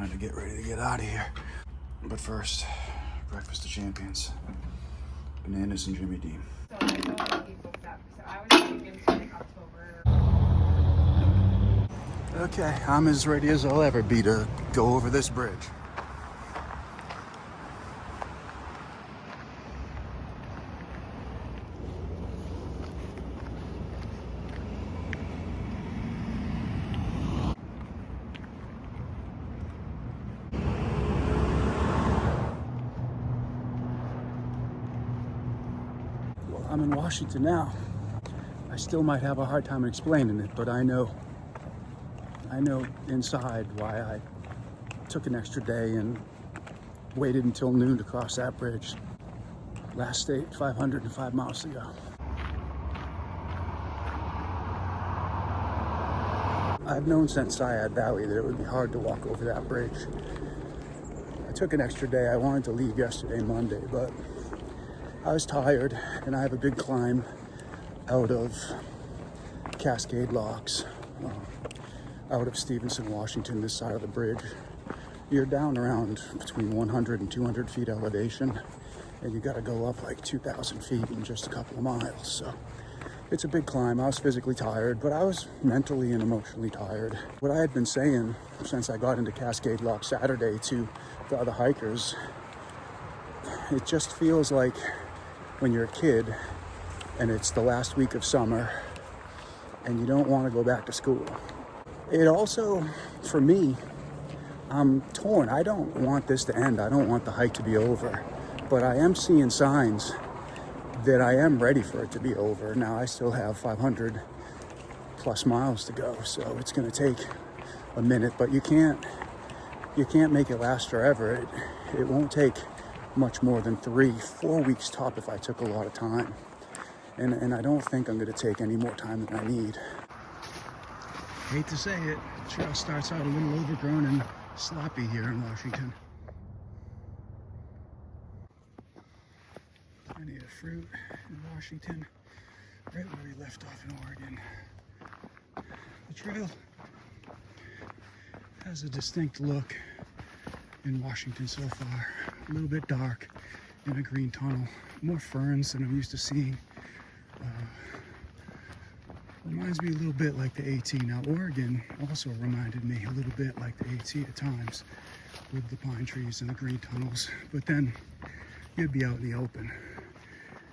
trying to get ready to get out of here. But first, breakfast of champions. Bananas and Jimmy Dean. So I don't want to be booked up. So I was thinking to like October. Okay, I'm as ready as I'll ever be to go over this bridge. Well, I'm in Washington now. I still might have a hard time explaining it, but I know inside why I took an extra day and waited until noon to cross that bridge. Last state, 505 miles to go. I've known since Syad Valley that it would be hard to walk over that bridge. I took an extra day. I wanted to leave yesterday, Monday, but I was tired, and I have a big climb out of Cascade Locks, out of Stevenson, Washington, this side of the bridge. You're down around between 100 and 200 feet elevation, and you got to go up like 2,000 feet in just a couple of miles. So it's a big climb. I was physically tired, but I was mentally and emotionally tired. What I had been saying since I got into Cascade Lock Saturday to the other hikers, it just feels like when you're a kid and it's the last week of summer and you don't want to go back to school. It also, for me, I'm torn. I don't want this to end. I don't want the hike to be over, but I am seeing signs that I am ready for it to be over. Now I still have 500 plus miles to go, so it's going to take a minute, but you can't make it last forever. It won't take much more than 3-4 weeks top if I took a lot of time. And I don't think I'm going to take any more time than I need. Hate to say it, the trail starts out a little overgrown and sloppy here in Washington. Plenty of fruit in Washington, right where we left off in Oregon. The trail has a distinct look in Washington so far. A little bit dark in a green tunnel. More ferns than I'm used to seeing. Reminds me a little bit like the AT. Now, Oregon also reminded me a little bit like the AT at times, with the pine trees and the green tunnels. But then you'd be out in the open,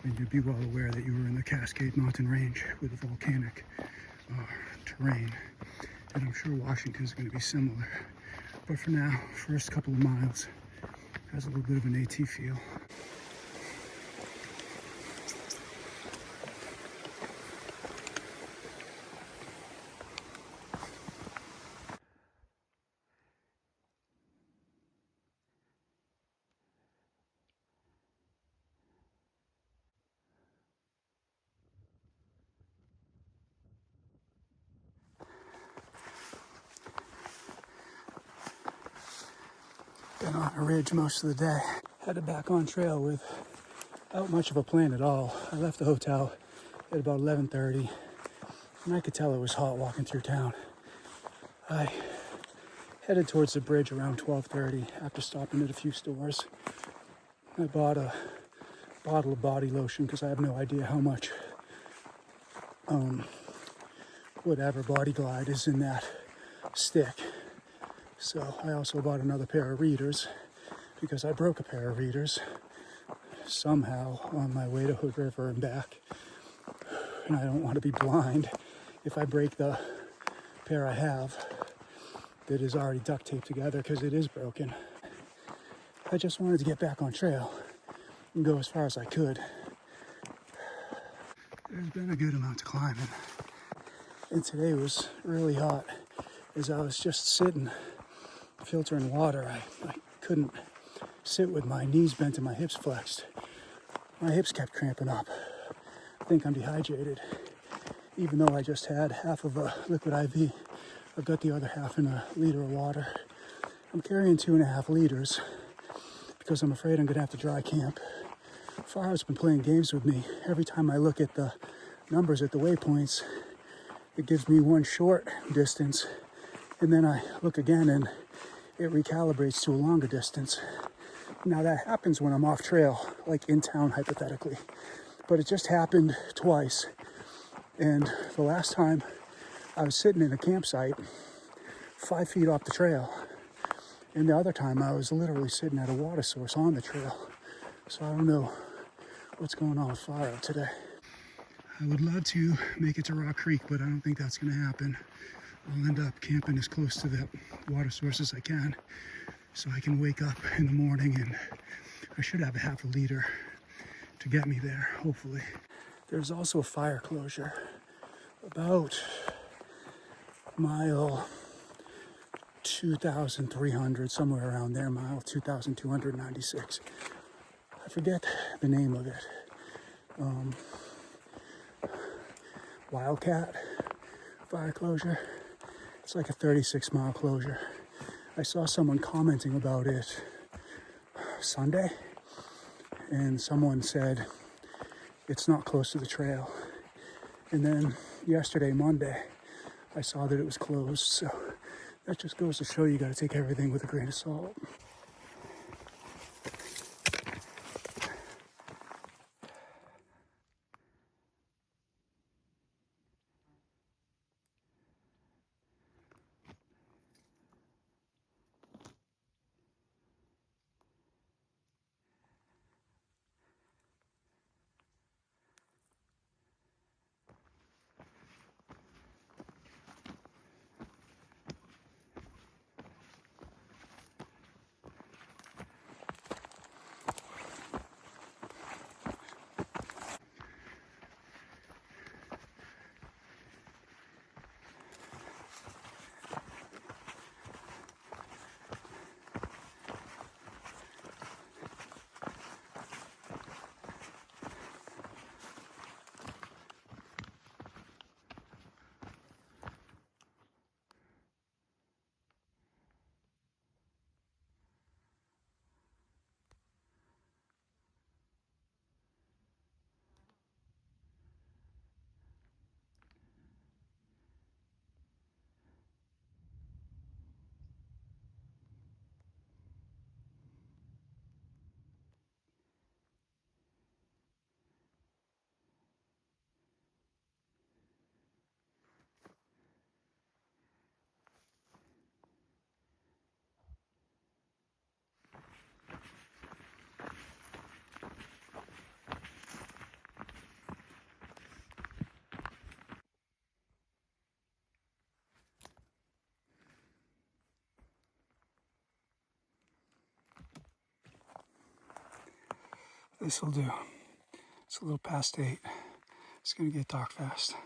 and you'd be well aware that you were in the Cascade Mountain Range with the volcanic terrain. And I'm sure Washington's going to be similar. But for now, first couple of miles has a little bit of an AT feel. Been on a ridge most of the day. Headed back on trail without much of a plan at all. I left the hotel at about 11:30, and I could tell it was hot walking through town. I headed towards the bridge around 12:30 after stopping at a few stores. I bought a bottle of body lotion because I have no idea how much whatever Body Glide is in that stick. So I also bought another pair of readers because I broke a pair of readers somehow on my way to Hood River and back. And I don't want to be blind if I break the pair I have that is already duct taped together because it is broken. I just wanted to get back on trail and go as far as I could. There's been a good amount of climbing. And today was really hot as I was just sitting filtering water. I couldn't sit with my knees bent and my hips flexed. My hips kept cramping up. I think I'm dehydrated. Even though I just had half of a liquid IV, I've got the other half in a liter of water. I'm carrying 2.5 liters because I'm afraid I'm gonna have to dry camp. Farah's been playing games with me. Every time I look at the numbers at the waypoints, it gives me one short distance, and then I look again and it recalibrates to a longer distance. Now that happens when I'm off trail, like in town hypothetically, but it just happened twice. And the last time I was sitting in a campsite 5 feet off the trail, and the other time I was literally sitting at a water source on the trail. So I don't know what's going on with fire out today. I would love to make it to Rock Creek, but I don't think that's going to happen. I'll end up camping as close to that water source as I can, so I can wake up in the morning, and I should have a half a liter to get me there, hopefully. There's also a fire closure about mile 2,300, somewhere around there, mile 2,296. I forget the name of it. Wildcat fire closure. It's like a 36-mile closure. I saw someone commenting about it Sunday, and someone said it's not close to the trail. And then yesterday, Monday, I saw that it was closed. So that just goes to show you got to take everything with a grain of salt. This will do. It's a little past 8. It's gonna get dark fast.